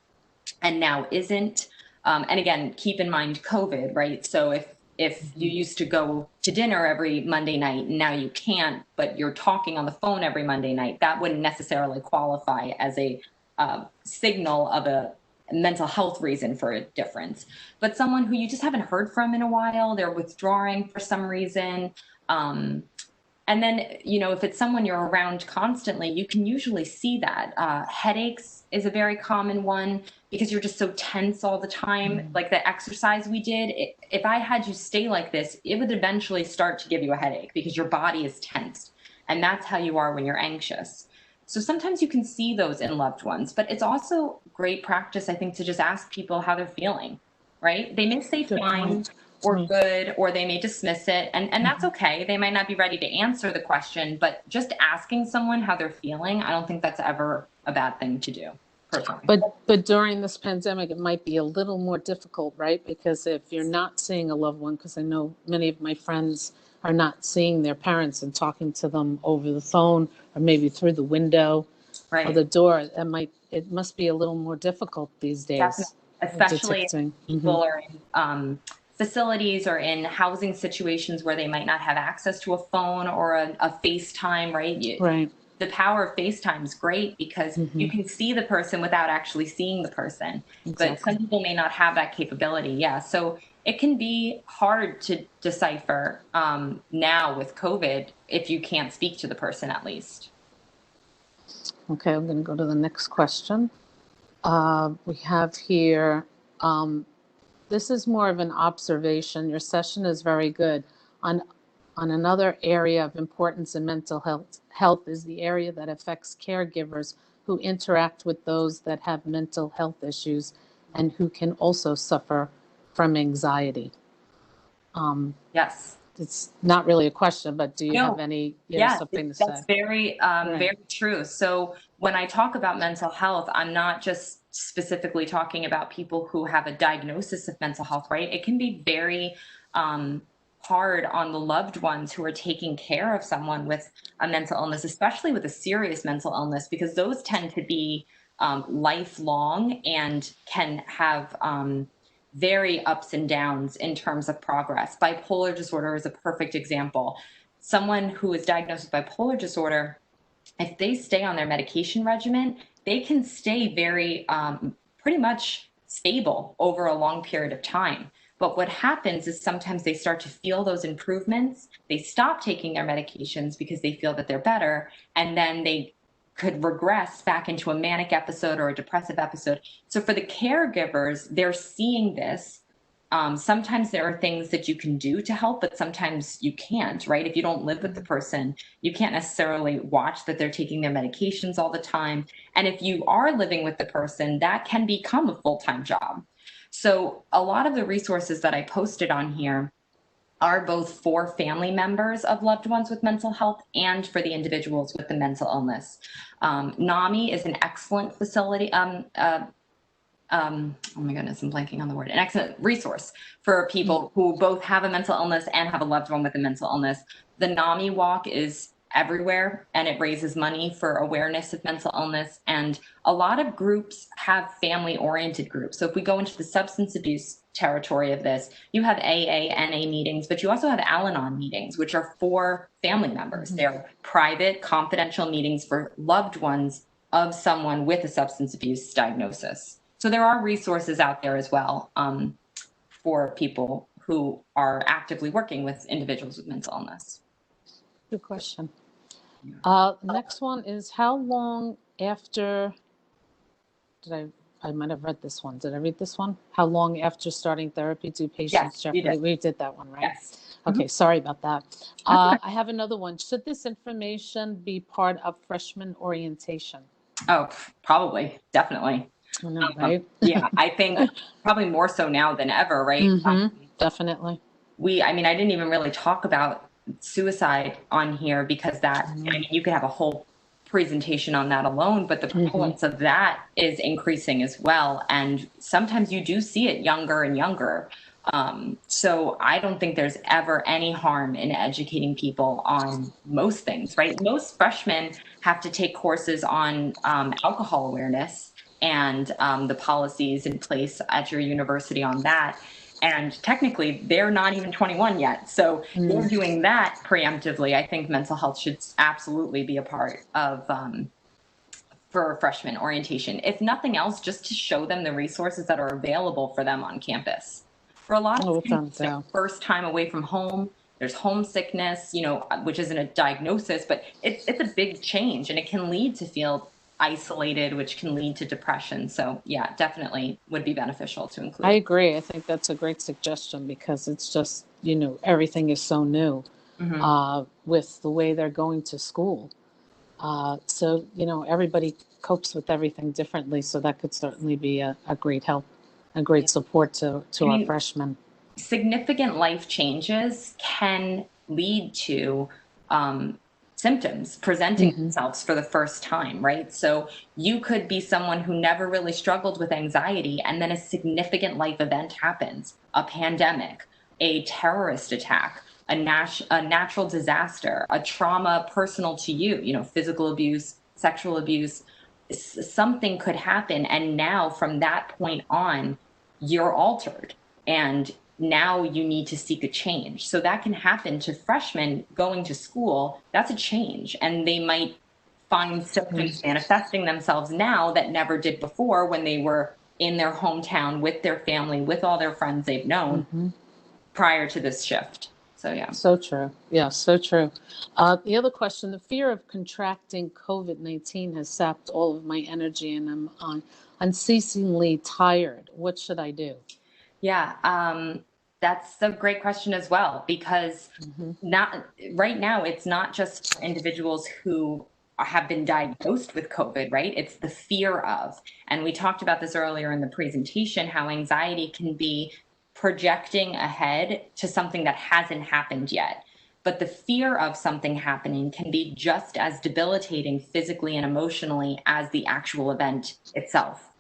and now isn't. And again, keep in mind COVID, right? So if you used to go to dinner every Monday night and now you can't, but you're talking on the phone every Monday night, that wouldn't necessarily qualify as a signal of a mental health reason for a difference. But someone who you just haven't heard from in a while, they're withdrawing for some reason. And then, you know, if it's someone you're around constantly, you can usually see that. Headaches is a very common one because you're just so tense all the time. Like the exercise we did, if I had you stay like this, it would eventually start to give you a headache because your body is tensed. And that's how you are when you're anxious. So sometimes you can see those in loved ones, but it's also great practice, I think, to just ask people how they're feeling, right? They may say fine or good, or they may dismiss it, and that's okay. They might not be ready to answer the question, but just asking someone how they're feeling, I don't think that's ever a bad thing to do, personally. But during this pandemic, it might be a little more difficult, right? Because if you're not seeing a loved one, because I know many of my friends are not seeing their parents and talking to them over the phone or maybe through the window or the door, it must be a little more difficult these days. Definitely. Especially if people are in facilities or in housing situations where they might not have access to a phone or a FaceTime, right? Right. The power of FaceTime is great because you can see the person without actually seeing the person. Exactly. But some people may not have that capability. Yeah. So it can be hard to decipher now with COVID if you can't speak to the person at least. Okay, I'm going to go to the next question. We have here, this is more of an observation. Your session is very good. On another area of importance in mental health is the area that affects caregivers who interact with those that have mental health issues and who can also suffer from anxiety. Yes. It's not really a question, but do you No. have any, Yeah, something to say? that's very, Right. very true. So when I talk about mental health, I'm not just specifically talking about people who have a diagnosis of mental health, right? It can be very um, hard on the loved ones who are taking care of someone with a mental illness, especially with a serious mental illness, because those tend to be lifelong and can have very ups and downs in terms of progress. Bipolar disorder is a perfect example. Someone who is diagnosed with bipolar disorder, if they stay on their medication regimen, they can stay very pretty much stable over a long period of time. But what happens is sometimes they start to feel those improvements. They stop taking their medications because they feel that they're better, and then they could regress back into a manic episode or a depressive episode. So for the caregivers, they're seeing this. Sometimes there are things that you can do to help, but sometimes you can't, right? If you don't live with the person, you can't necessarily watch that they're taking their medications all the time. And if you are living with the person, that can become a full-time job. So a lot of the resources that I posted on here are both for family members of loved ones with mental health and for the individuals with the mental illness. NAMI is an excellent facility, oh my goodness, I'm blanking on the word, an excellent resource for people who both have a mental illness and have a loved one with a mental illness. The NAMI walk is everywhere, and it raises money for awareness of mental illness. And a lot of groups have family-oriented groups. So if we go into the substance abuse territory of this, you have AA, NA meetings, but you also have Al-Anon meetings, which are for family members. They're private, confidential meetings for loved ones of someone with a substance abuse diagnosis. So there are resources out there as well for people who are actively working with individuals with mental illness. Good question. Next one is, how long after, I might have read this one. Did I read this one? How long after starting therapy do patients Yes, you did. We did that one, right? Yes. Okay, sorry about that. I have another one. Should this information be part of freshman orientation? Oh, probably, definitely. I know, right? Yeah, I think probably more so now than ever, right? Definitely. I mean, I didn't even really talk about suicide on here because that, I mean, you could have a whole presentation on that alone, but the prevalence of that is increasing as well. And sometimes you do see it younger and younger. So I don't think there's ever any harm in educating people on most things, right? Most freshmen have to take courses on alcohol awareness and the policies in place at your university on that. And technically, they're not even 21 yet. So they're doing that preemptively. I think mental health should absolutely be a part of for freshman orientation. If nothing else, just to show them the resources that are available for them on campus. For a lot of students, their first time away from home, there's homesickness, which isn't a diagnosis, but it's a big change, and it can lead to feel isolated, which can lead to depression. So yeah, definitely would be beneficial to include. I agree. I think that's a great suggestion because it's just, everything is so new with the way they're going to school. So, everybody copes with everything differently. So that could certainly be a great help, a great support to our freshmen. Significant life changes can lead to symptoms presenting themselves for the first time, right? So you could be someone who never really struggled with anxiety, and then a significant life event happens, a pandemic, a terrorist attack, a natural disaster, a trauma personal to you, physical abuse, sexual abuse. Something could happen, and now from that point on, you're altered, and now you need to seek a change. So that can happen to freshmen going to school. That's a change. And they might find symptoms manifesting themselves now that never did before when they were in their hometown with their family, with all their friends they've known prior to this shift. So yeah. So true. Yeah, so true. The other question, the fear of contracting COVID-19 has sapped all of my energy, and I'm unceasingly tired. What should I do? Yeah, that's a great question as well, because right now it's not just for individuals who have been diagnosed with COVID, right? It's the fear of, and we talked about this earlier in the presentation, how anxiety can be projecting ahead to something that hasn't happened yet. But the fear of something happening can be just as debilitating physically and emotionally as the actual event itself.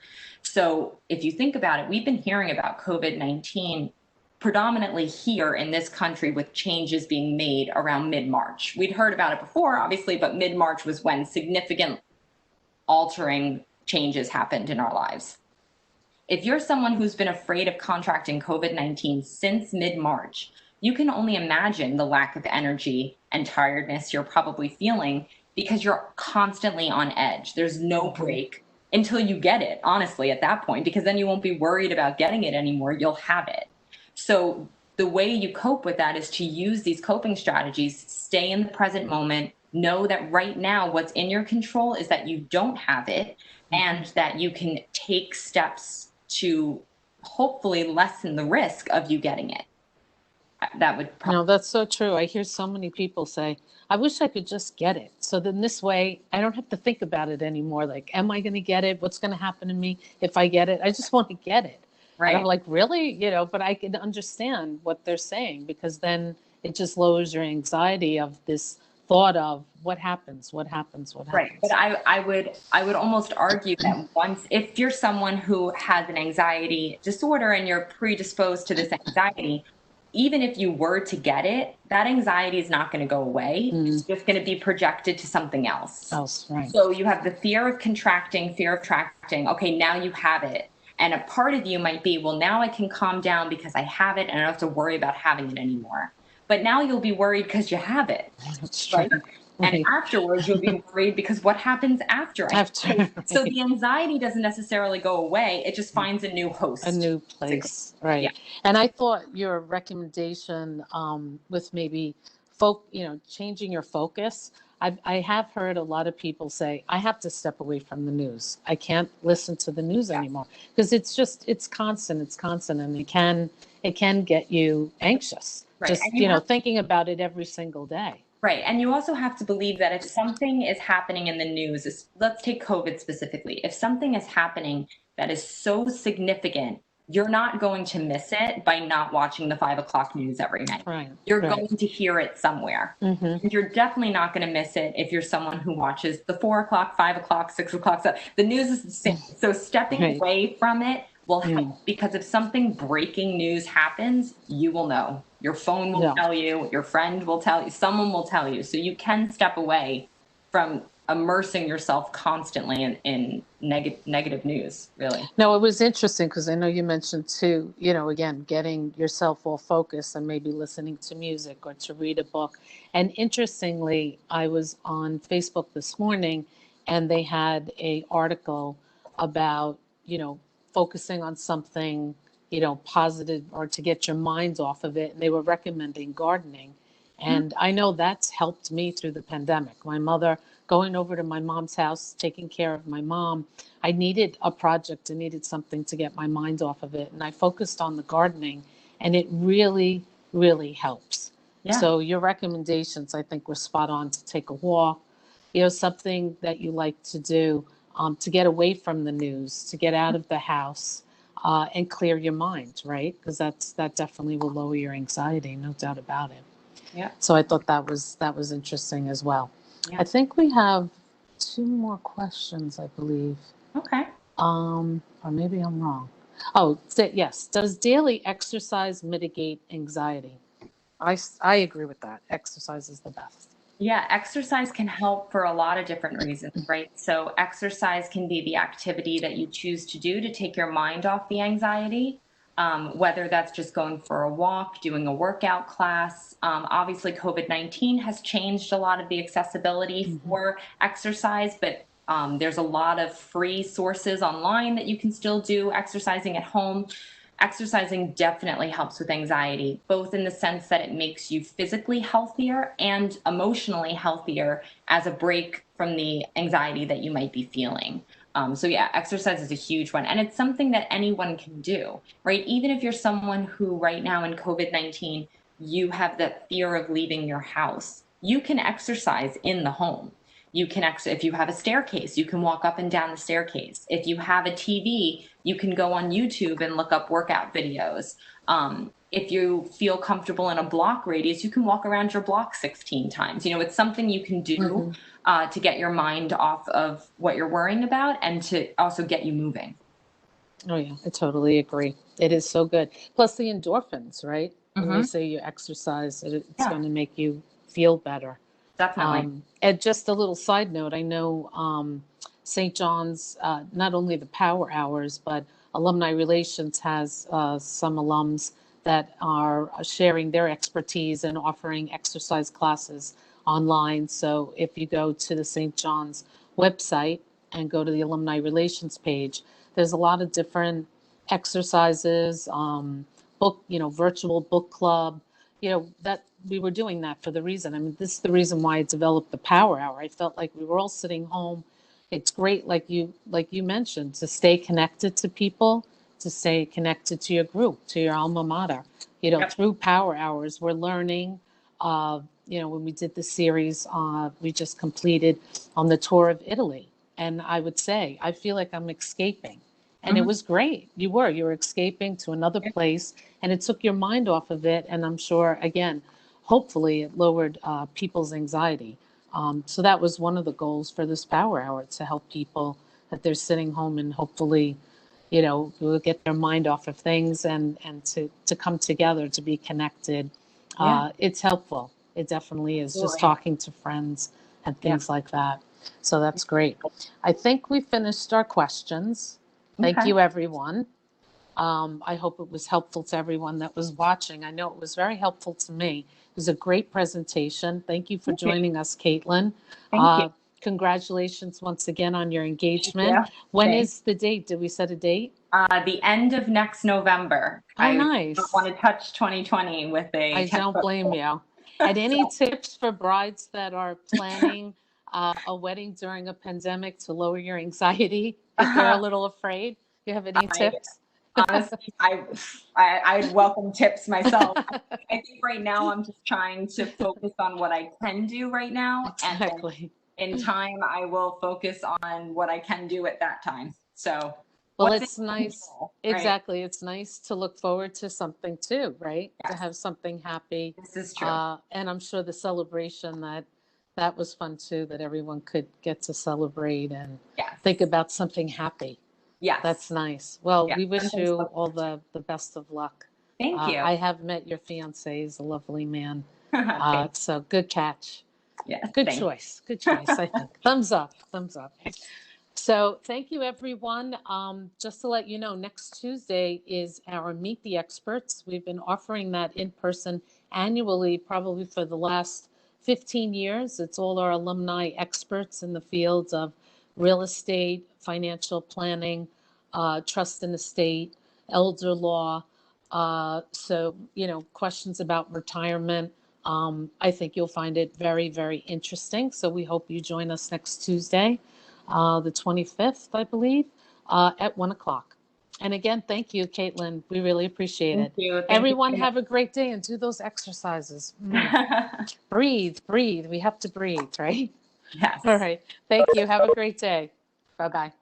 So if you think about it, we've been hearing about COVID-19 predominantly here in this country with changes being made around mid-March. We'd heard about it before, obviously, but mid-March was when significant altering changes happened in our lives. If you're someone who's been afraid of contracting COVID-19 since mid-March, you can only imagine the lack of energy and tiredness you're probably feeling because you're constantly on edge. There's no break until you get it, honestly, at that point, because then you won't be worried about getting it anymore. You'll have it. So the way you cope with that is to use these coping strategies, stay in the present moment, know that right now what's in your control is that you don't have it and that you can take steps to hopefully lessen the risk of you getting it. That would probably. No, that's so true. I hear so many people say, I wish I could just get it. So then this way I don't have to think about it anymore. Like, am I going to get it? What's going to happen to me if I get it? I just want to get it. Right. And I'm like, really? But I can understand what they're saying because then it just lowers your anxiety of this thought of what happens. Right. But I would almost argue that if you're someone who has an anxiety disorder and you're predisposed to this anxiety, even if you were to get it, that anxiety is not going to go away. It's just going to be projected to something else. Right. So you have the fear of contracting, fear of tracting. Okay, now you have it. And a part of you might be, well, now I can calm down because I have it and I don't have to worry about having it anymore. But now you'll be worried because you have it. That's right? true. And afterwards, you'll be worried because what happens after? So the anxiety doesn't necessarily go away. It just finds a new host. A new place. Right. Yeah. And I thought your recommendation with maybe changing your focus. I have heard a lot of people say, I have to step away from the news. I can't listen to the news anymore because it's constant, and it can get you anxious. Right. Just, thinking about it every single day. Right. And you also have to believe that if something is happening in the news, let's take COVID specifically. If something is happening that is so significant, you're not going to miss it by not watching the 5 o'clock news every night. Right. You're going to hear it somewhere. And you're definitely not going to miss it if you're someone who watches the 4 o'clock, 5 o'clock, 6 o'clock. So the news is the same. So stepping away from it will help because if something breaking news happens, you will know. Your phone will tell you, your friend will tell you, someone will tell you. So you can step away from immersing yourself constantly in negative news, really. No, it was interesting because I know you mentioned too, again, getting yourself all focused and maybe listening to music or to read a book. And interestingly, I was on Facebook this morning and they had an article about, focusing on something positive or to get your mind off of it. And they were recommending gardening. And I know that's helped me through the pandemic. My mother going over to my mom's house, taking care of my mom. I needed a project. I needed something to get my mind off of it. And I focused on the gardening and it really, really helps. Yeah. So your recommendations, I think, were spot on to take a walk, something that you like to do to get away from the news, to get out of the house. And clear your mind, right? Because that definitely will lower your anxiety, no doubt about it. Yeah. So I thought that was interesting as well. Yeah. I think we have 2 more questions, I believe. Okay. Or maybe I'm wrong. Oh, yes. Does daily exercise mitigate anxiety? I agree with that. Exercise is the best. Yeah, exercise can help for a lot of different reasons, right? So exercise can be the activity that you choose to do to take your mind off the anxiety, whether that's just going for a walk, doing a workout class. Obviously, COVID-19 has changed a lot of the accessibility for exercise, but there's a lot of free sources online that you can still do exercising at home. Exercising definitely helps with anxiety, both in the sense that it makes you physically healthier and emotionally healthier as a break from the anxiety that you might be feeling. So yeah, exercise is a huge one. And it's something that anyone can do, right? Even if you're someone who right now in COVID-19, you have the fear of leaving your house, you can exercise in the home. you can if you have a staircase, you can walk up and down the staircase. If you have a TV, you can go on YouTube and look up workout videos. If you feel comfortable in a block radius, you can walk around your block 16 times. It's something you can do to get your mind off of what you're worrying about and to also get you moving. Oh yeah, I totally agree. It is so good. Plus the endorphins, right? When they say you exercise, it's going to make you feel better. Definitely. And just a little side note, I know St. John's, not only the power hours, but alumni relations has some alums that are sharing their expertise and offering exercise classes online. So if you go to the St. John's website and go to the alumni relations page, there's a lot of different exercises, virtual book club, that we were doing that for the reason. I mean, this is the reason why I developed the power hour. I felt like we were all sitting home. It's great, like you mentioned, to stay connected to people, to stay connected to your group, to your alma mater. Through power hours, we're learning. When we did the series, we just completed on the tour of Italy. And I would say, I feel like I'm escaping. And it was great. You were escaping to another place, and it took your mind off of it. And I'm sure, again, hopefully it lowered people's anxiety. So that was one of the goals for this power hour, to help people that they're sitting home and hopefully, will get their mind off of things and to come together, to be connected. It's helpful. It definitely is, just talking to friends and things like that. So that's great. I think we finished our questions. Thank you, everyone. I hope it was helpful to everyone that was watching. I know it was very helpful to me. It was a great presentation. Thank you for joining us, Caitlin. Thank you. Congratulations once again on your engagement. When is the date? Did we set a date? The end of next November. Nice. I don't want to touch 2020 with a. I don't blame you. And any tips for brides that are planning a wedding during a pandemic to lower your anxiety if they're a little afraid? Do you have any tips? Honestly, I'd welcome tips myself. I think right now I'm just trying to focus on what I can do right now. Exactly. And in time, I will focus on what I can do at that time. So, well, it's nice. Exactly. It's nice to look forward to something too, right? Yes. To have something happy. This is true. And I'm sure the celebration that was fun too, that everyone could get to celebrate and think about something happy. Yes. That's nice. Well, we wish you all the best of luck. Thank you. I have met your fiance. He's a lovely man. So good catch. Yes. Good choice. Good choice, I think. Thumbs up. Thumbs up. So thank you, everyone. Just to let you know, next Tuesday is our Meet the Experts. We've been offering that in person annually, probably for the last 15 years. It's all our alumni experts in the fields of real estate, financial planning, trust and estate, elder law. So, questions about retirement. I think you'll find it very, very interesting. So we hope you join us next Tuesday, the 25th, I believe, at 1:00. And again, thank you, Caitlin. We really appreciate it. Thank you. Everyone have a great day and do those exercises. Breathe. We have to breathe, right? Yes. All right. Thank you. Have a great day. Bye-bye.